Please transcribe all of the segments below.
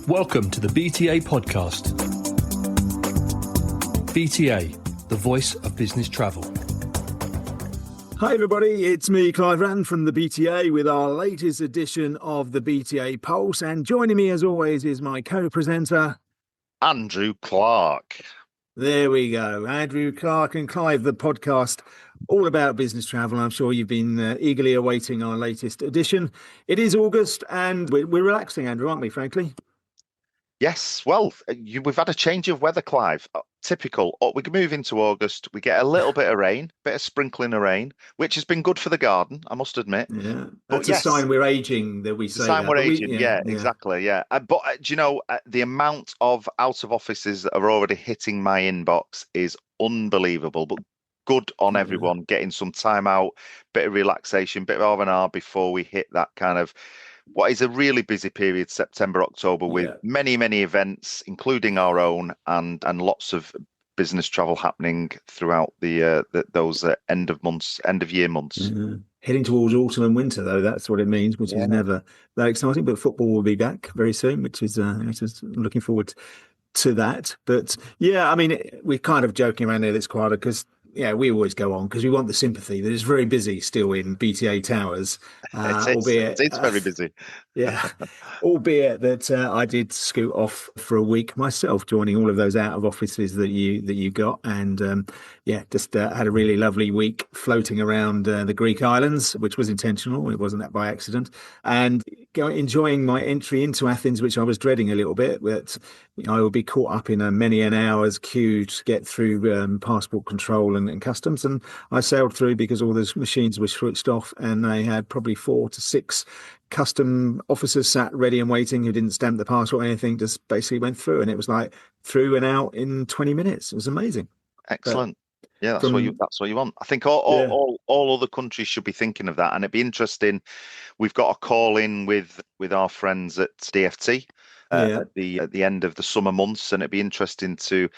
Welcome to the BTA Podcast. BTA, the voice of business travel. Hi everybody, it's me, Clive Andrew from the BTA with our latest edition of the BTA Pulse. And joining me as always is my co-presenter, Andrew Clark. There we go. Andrew Clark and Clive, the podcast all about business travel. I'm sure you've been eagerly awaiting our latest edition. It is August and we're relaxing, Andrew, aren't we, frankly? Yes, well, we've had a change of weather, Clive. Typical. We can move into August. We get a little bit of rain, bit of sprinkling of rain, which has been good for the garden, I must admit. Yeah, that's a sign we're aging that we say sign that. We're aging, exactly, yeah. But do you know, the amount of out-of-offices that are already hitting my inbox is unbelievable, but good on everyone getting some time out, bit of relaxation, bit of R&R before we hit that kind of what is a really busy period, September, October, with many, many events, including our own, and lots of business travel happening throughout those end of year months. Mm-hmm. Heading towards autumn and winter, though, that's what it means, which is never that exciting. But football will be back very soon, which is looking forward to that. But yeah, I mean, we're kind of joking around there that it's quieter because we always go on because we want the sympathy that is very busy still in BTA Towers. Albeit it's very busy. Albeit that I did scoot off for a week myself, joining all of those out of offices that you got, and just had a really lovely week floating around the Greek islands, which was intentional. It wasn't that by accident, and enjoying my entry into Athens, which I was dreading a little bit. But I will be caught up in a many an hour's queue to get through passport control and customs, and I sailed through because all those machines were switched off, and they had probably 4 to 6 custom officers sat ready and waiting who didn't stamp the passport or anything, just basically went through, and it was like through and out in 20 minutes. It was amazing. Excellent. That's what you want. I think all other countries should be thinking of that, and it'd be interesting. We've got a call in with our friends at DFT at the end of the summer months, and it'd be interesting to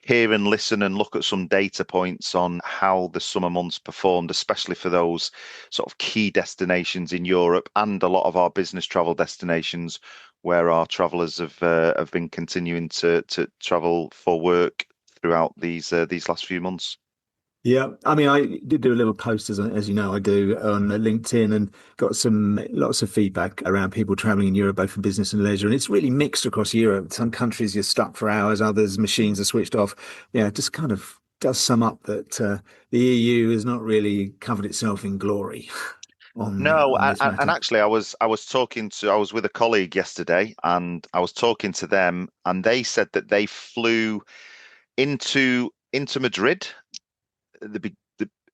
hear and listen and look at some data points on how the summer months performed, especially for those sort of key destinations in Europe and a lot of our business travel destinations where our travellers have been continuing to travel for work throughout these last few months. Yeah, I mean, I did do a little post, as you know, I do on LinkedIn, and got lots of feedback around people traveling in Europe, both for business and leisure. And it's really mixed across Europe. Some countries you're stuck for hours, others machines are switched off. Yeah, it just kind of does sum up that the EU has not really covered itself in glory. And actually, I was with a colleague yesterday, and I was talking to them, and they said that they flew into Madrid the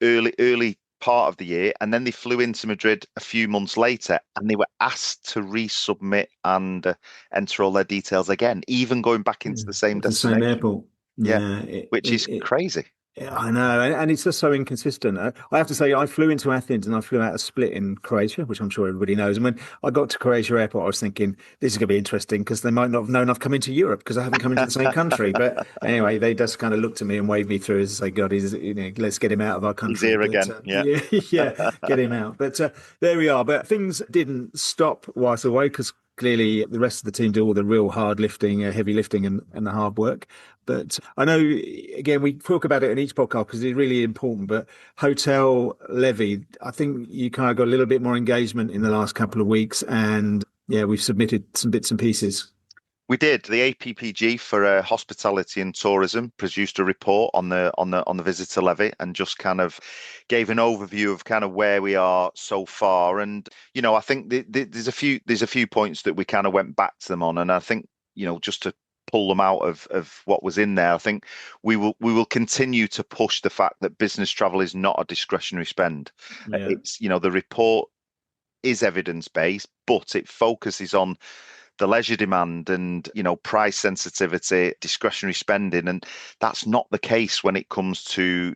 early part of the year, and then they flew into Madrid a few months later, and they were asked to resubmit and enter all their details again, even going back into the same destination, same airport. Which is crazy. Yeah, I know, and it's just so inconsistent. I have to say, I flew into Athens and I flew out of Split in Croatia, which I'm sure everybody knows. And when I got to Croatia airport, I was thinking, this is going to be interesting because they might not have known I've come into Europe because I haven't come into the same country. But anyway, they just kind of looked at me and waved me through as say, God, let's get him out of our country. He's here again. Get him out. But there we are. But things didn't stop whilst away because clearly the rest of the team do all the real hard lifting, heavy lifting and the hard work. But I know, again, we talk about it in each podcast because it's really important, but hotel levy, I think you kind of got a little bit more engagement in the last couple of weeks, and we've submitted some bits and pieces. We did. The APPG for hospitality and tourism produced a report on the visitor levy and just kind of gave an overview of kind of where we are so far. And I think there's a few points that we kind of went back to them on, and I think just to pull them out of what was in there, I think we will continue to push the fact that business travel is not a discretionary spend. It's the report is evidence based, but it focuses on the leisure demand and, price sensitivity, discretionary spending. And that's not the case when it comes to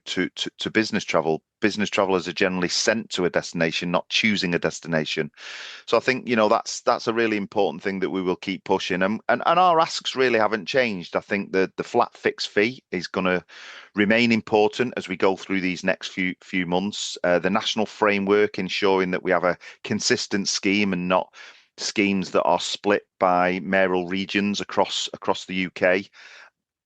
business travel. Business travelers are generally sent to a destination, not choosing a destination. So I think, that's a really important thing that we will keep pushing. And our asks really haven't changed. I think the flat fixed fee is going to remain important as we go through these next few months. The national framework, ensuring that we have a consistent scheme and not schemes that are split by mayoral regions across the UK.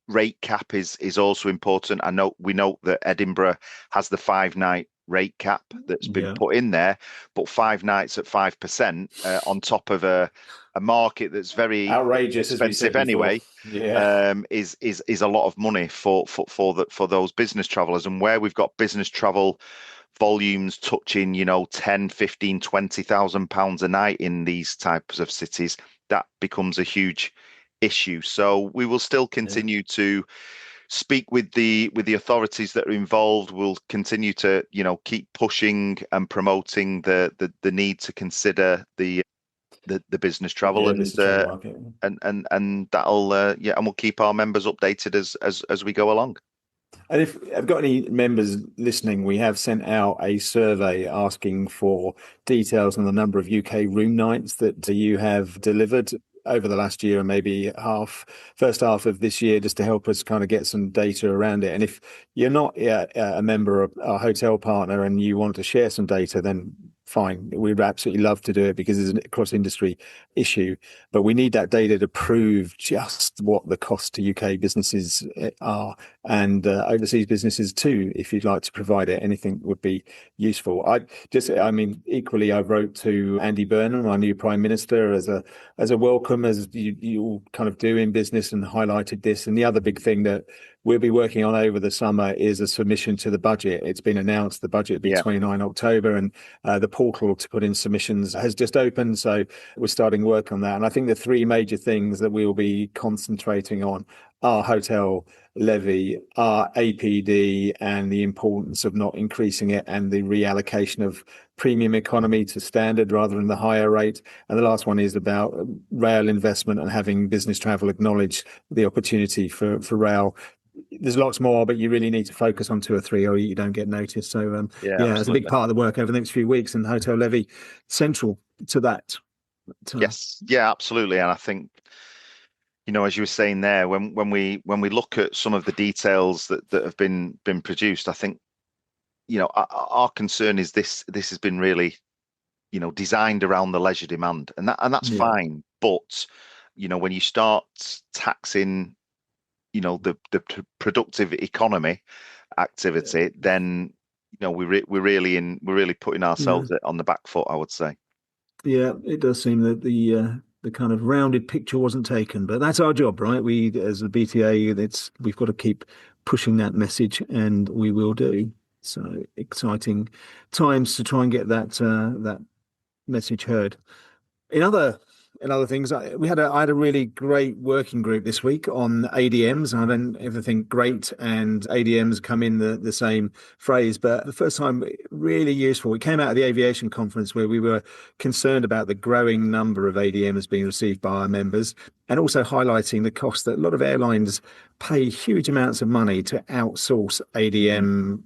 Rate cap is also important. We know that Edinburgh has the 5-night rate cap that's been put in there, but 5 nights at 5% on top of a market that's very outrageous, expensive anyway, is a lot of money for those business travelers. And where we've got business travel volumes touching, 10, 15, 20,000 pounds a night in these types of cities, that becomes a huge issue. So we will still continue to speak with the authorities that are involved. We'll continue to keep pushing and promoting the need to consider the business travel and that'll and we'll keep our members updated as we go along. And if I've got any members listening, we have sent out a survey asking for details on the number of UK room nights that you have delivered over the last year and maybe first half of this year, just to help us kind of get some data around it. And if you're not a member of our hotel partner and you want to share some data, then fine, we'd absolutely love to do it because it's a cross-industry issue. But we need that data to prove just what the cost to UK businesses are and overseas businesses too. If you'd like to provide it, anything would be useful. Equally, I wrote to Andy Burnham, our new Prime Minister, as a welcome, as you all kind of do in business, and highlighted this. And the other big thing that we'll be working on over the summer is a submission to the budget. It's been announced the budget will be 29 October, and the portal to put in submissions has just opened. So we're starting work on that. And I think the three major things that we will be concentrating on are hotel levy, our APD, and the importance of not increasing it, and the reallocation of premium economy to standard rather than the higher rate. And the last one is about rail investment and having business travel acknowledge the opportunity for rail. There's lots more, but you really need to focus on 2 or 3 or you don't get noticed. So it's a big part of the work over the next few weeks, and hotel levy central to that. Yes, yeah, absolutely. And I think, as you were saying there, when we look at some of the details that have been produced, I think, our concern is this has been really, designed around the leisure demand, and that's fine. But, when you start taxing, the productive economy activity, then, we're really putting ourselves on the back foot, I would say. Yeah, it does seem that the kind of rounded picture wasn't taken, but that's our job, right? We, as a BTA, we've got to keep pushing that message, and we will do. So exciting times to try and get that message heard. In other things, I had a really great working group this week on ADMs. I don't ever think great and ADMs come in the same phrase, but the first time really useful. We came out of the aviation conference where we were concerned about the growing number of ADMs being received by our members, and also highlighting the cost that a lot of airlines pay huge amounts of money to outsource ADM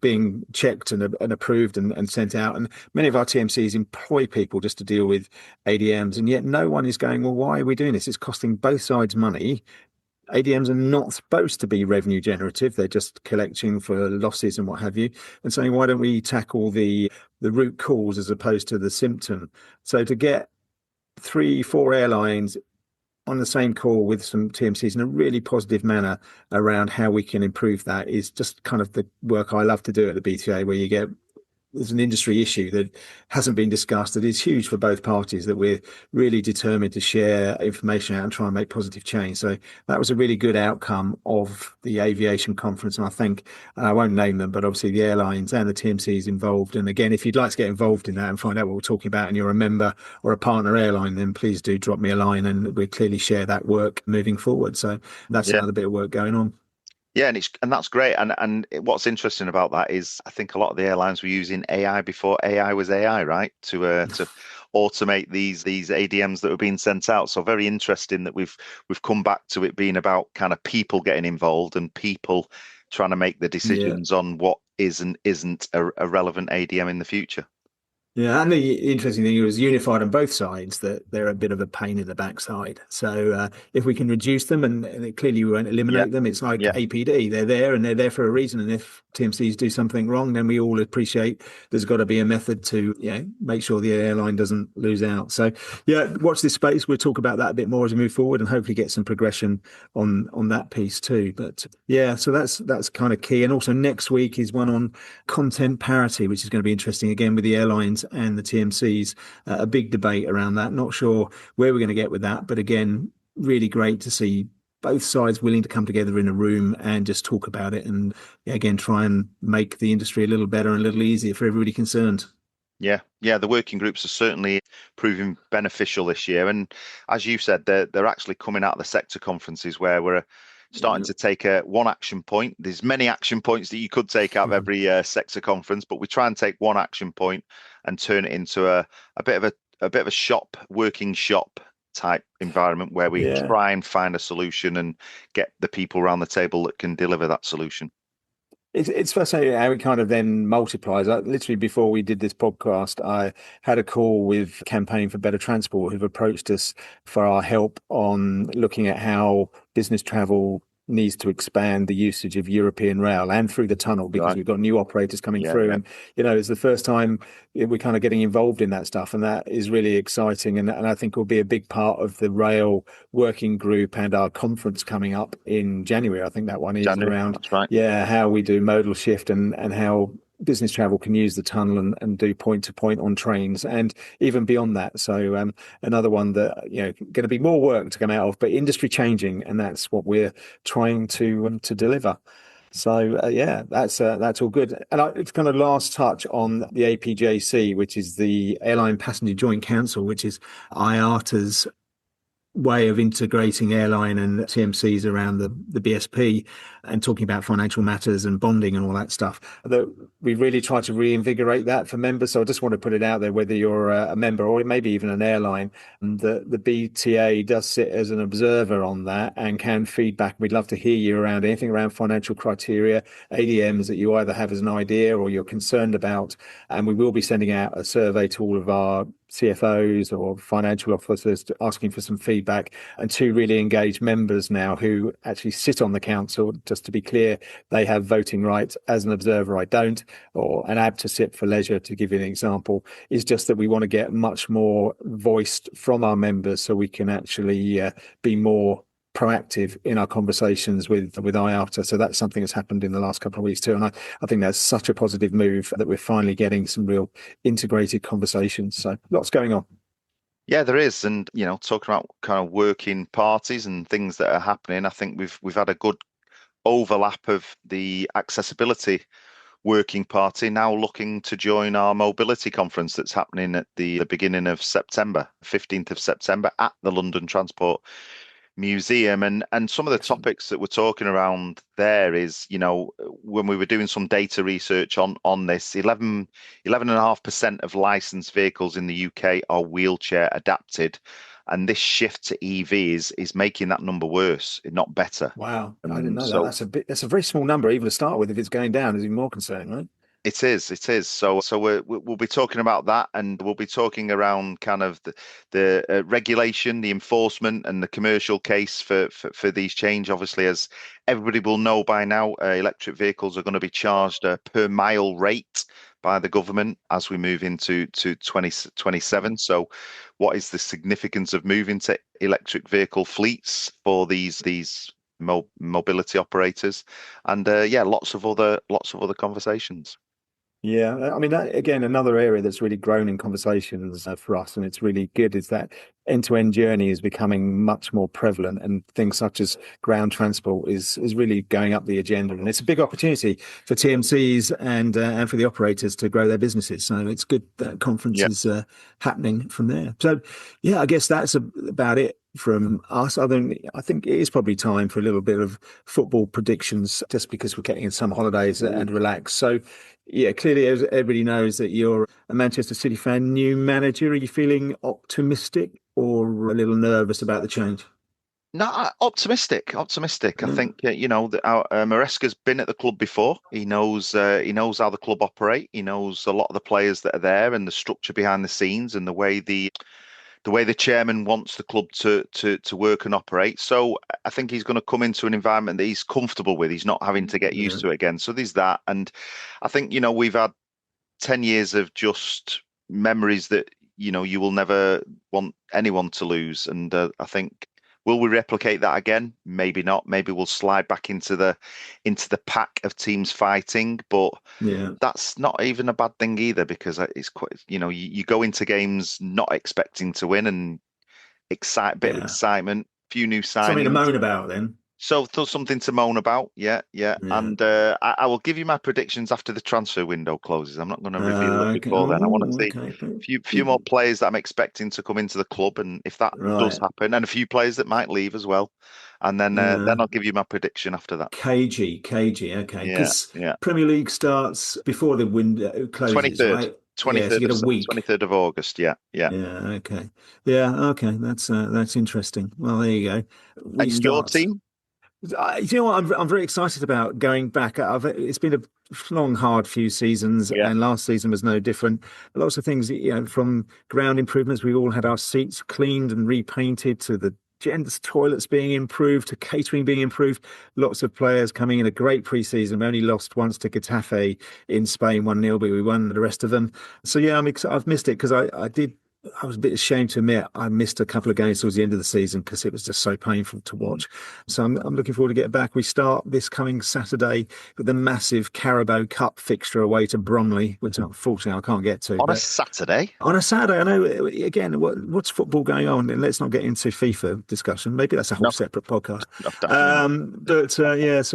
being checked and approved and sent out. And many of our TMCs employ people just to deal with ADMs. And yet no one is going, well, why are we doing this? It's costing both sides money. ADMs are not supposed to be revenue generative. They're just collecting for losses and what have you. And saying, why don't we tackle the root cause as opposed to the symptom? So to get 3-4 airlines on the same call with some TMCs in a really positive manner around how we can improve that is just kind of the work I love to do at the BTA, where there's an industry issue that hasn't been discussed that is huge for both parties, that we're really determined to share information out and try and make positive change. So that was a really good outcome of the aviation conference. And I think, I won't name them, but obviously the airlines and the TMCs involved. And again, if you'd like to get involved in that and find out what we're talking about and you're a member or a partner airline, then please do drop me a line and we'll clearly share that work moving forward. So that's another bit of work going on. Yeah, and that's great. And what's interesting about that is I think a lot of the airlines were using AI before AI was AI, right? To automate these ADMs that were being sent out. So very interesting that we've come back to it being about kind of people getting involved and people trying to make the decisions on what is and isn't a relevant ADM in the future. Yeah, and the interesting thing was unified on both sides that they're a bit of a pain in the backside. So if we can reduce them, and clearly we won't Yeah, eliminate them, it's like yeah, APD. They're there and they're there for a reason. And if TMCs do something wrong, then we all appreciate there's got to be a method to make sure the airline doesn't lose out. So yeah, watch this space. We'll talk about that a bit more as we move forward, and hopefully get some progression on that piece too. But yeah, so that's kind of key. And also next week is one on content parity, which is going to be interesting again with the airlines and the TMCs. A big debate around that. Not sure where we're going to get with that, but again, really great to see both sides willing to come together in a room and just talk about it, and again try and make the industry a little better and a little easier for everybody concerned. yeah, yeah. The working groups are certainly proving beneficial this year, and as you said, they're actually coming out of the sector conferences where we're starting to take one action point. There's many action points that you could take out of every sector conference, but we try and take one action point and turn it into a bit of a shop, working shop type environment where we Yeah. try and find a solution and get the people around the table that can deliver that solution. It's fascinating how it kind of then multiplies. Literally before we did this podcast, I had a call with Campaign for Better Transport, who've approached us for our help on looking at how business travel needs to expand the usage of European rail and through the tunnel, because Right. we've got new operators coming Yeah, through. yeah. And, it's the first time we're kind of getting involved in that stuff. And that is really exciting. And I think will be a big part of the rail working group and our conference coming up in January. I think that one is January, around, that's right. yeah, how we do modal shift and how business travel can use the tunnel and do point to point on trains and even beyond that. So another one that going to be more work to come out of, but industry changing, and that's what we're trying to deliver. So yeah, that's all good. And it's kind of last touch on the APJC, which is the Airline Passenger Joint Council, which is IATA's way of integrating airline and TMCs around the BSP and talking about financial matters and bonding and all that stuff. That we really try to reinvigorate that for members. So I just want to put it out there, whether you're a member or maybe even an airline, the BTA does sit as an observer on that and can feedback. We'd love to hear you around anything around financial criteria, ADMs that you either have as an idea or you're concerned about. And we will be sending out a survey to all of our CFOs or financial officers asking for some feedback, and two really engaged members now who actually sit on the council. Just to be clear, they have voting rights. As an observer, I don't, or an ab to sit for leisure, to give you an example. Is just that we want to get much more voiced from our members so we can actually be more proactive in our conversations with IATA. So that's something that's happened in the last couple of weeks too. And I think that's such a positive move that we're finally getting some real integrated conversations. So lots going on. Yeah, there is. And, talking about kind of working parties and things that are happening, I think we've had a good overlap of the accessibility working party now looking to join our mobility conference that's happening at the beginning of September, 15th of September at the London Transport Museum. And some of the topics that we're talking around there is, when we were doing some data research on this, 11.5% of licensed vehicles in the UK are wheelchair adapted. And this shift to EVs is making that number worse, not better. Wow. I didn't know So that. That's a very small number even to start with. If it's going down, is even more concerning, right? it is. So we'll be talking about that, and we'll be talking around kind of the regulation, the enforcement, and the commercial case for these change. Obviously, as everybody will know by now, electric vehicles are going to be charged a per mile rate by the government as we move into 2027. So, what is the significance of moving to electric vehicle fleets for these mobility operators? And lots of other conversations. Yeah, I mean, that, again, another area that's really grown in conversations for us, and it's really good, is that end-to-end journey is becoming much more prevalent, and things such as ground transport is really going up the agenda, and it's a big opportunity for TMCs and for the operators to grow their businesses. So it's good that conference is happening from there. So yeah, I guess that's about it from us. I think it is probably time for a little bit of football predictions, just because we're getting in some holidays and relax. So yeah, clearly everybody knows that you're a Manchester City fan. New manager, are you feeling optimistic or a little nervous about the change? No, optimistic. I think that our Maresca's been at the club before. He knows how the club operate. He knows a lot of the players that are there and the structure behind the scenes and the way the chairman wants the club to work and operate. So I think he's going to come into an environment that he's comfortable with. He's not having to get used to it again. So there's that, and I think we've had 10 years of just memories that you will never want anyone to lose, and I think. Will we replicate that again? Maybe not. Maybe we'll slide back into the pack of teams fighting, but that's not even a bad thing either, because it's quite, you go into games not expecting to win, and bit of excitement, few new signings. Something to moan about then. So something to moan about, yeah. And I will give you my predictions after the transfer window closes. I'm not going to reveal it before then. I want to see a few more players that I'm expecting to come into the club, and if that does happen, and a few players that might leave as well, and then I'll give you my prediction after that. KG, okay. Because Premier League starts before the window closes, 23rd. right? 23rd of August. Yeah. Okay. That's interesting. Well, there you go. And your team? You know what I'm very excited about going back. It's been a long, hard few seasons, and last season was no different. Lots of things, from ground improvements. We all had our seats cleaned and repainted, to the gents' toilets being improved, to catering being improved. Lots of players coming in. A great pre-season. We only lost once to Getafe in Spain, 1-0, but we won the rest of them. So I've missed it, because I was a bit ashamed to admit I missed a couple of games towards the end of the season because it was just so painful to watch. So I'm looking forward to getting back. We start this coming Saturday with the massive Carabao Cup fixture away to Bromley, which unfortunately I can't get to. On a Saturday? On a Saturday. I know, again, what's football going on? And let's not get into FIFA discussion. Maybe that's a whole separate podcast.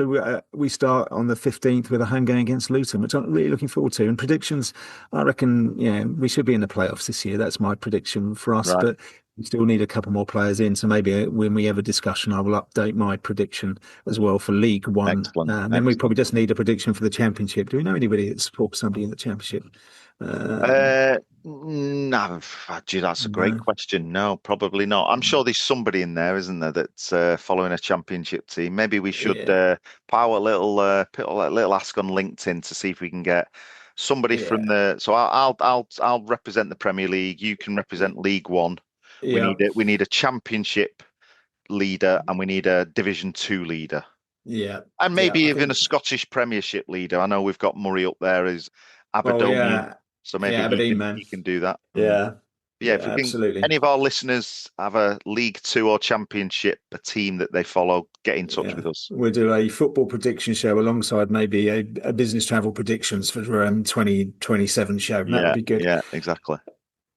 So we start on the 15th with a home game against Luton, which I'm really looking forward to. And predictions, I reckon, we should be in the playoffs this year. That's my prediction for us, but we still need a couple more players in. So maybe when we have a discussion, I will update my prediction as well for League One. Then we probably just need a prediction for the Championship. Do we know anybody that supports somebody in the Championship? No, gee, that's a great question. No, probably not. I'm sure there's somebody in there, isn't there, that's following a Championship team. Maybe we should put a little ask on LinkedIn to see if we can get somebody from the. So I'll represent the Premier League. You can represent League One. We need a Championship leader, and we need a Division 2 leader. Yeah, and maybe even a Scottish Premiership leader. I know we've got Murray up there as Aberdeen, so maybe he can do that. If absolutely. Any of our listeners have a League 2 or Championship, a team that they follow, get in touch with us. We'll do a football prediction show alongside maybe a business travel predictions for 2027 show. That would be good. Yeah, exactly.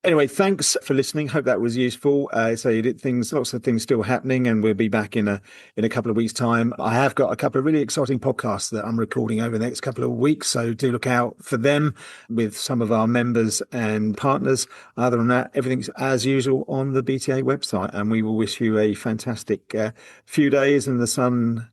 Anyway, thanks for listening. Hope that was useful. So you did lots of things still happening, and we'll be back in a couple of weeks' time. I have got a couple of really exciting podcasts that I'm recording over the next couple of weeks, so do look out for them with some of our members and partners. Other than that, everything's as usual on the BTA website, and we will wish you a fantastic few days, and the sun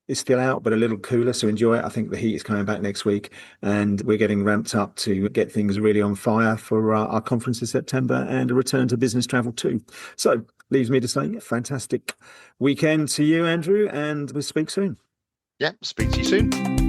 is still out, but a little cooler, so enjoy it. I think the heat is coming back next week, and we're getting ramped up to get things really on fire for our conference in September and a return to business travel too. So leaves me to say fantastic weekend to you, Andrew, and we'll speak soon. Yeah, speak to you soon.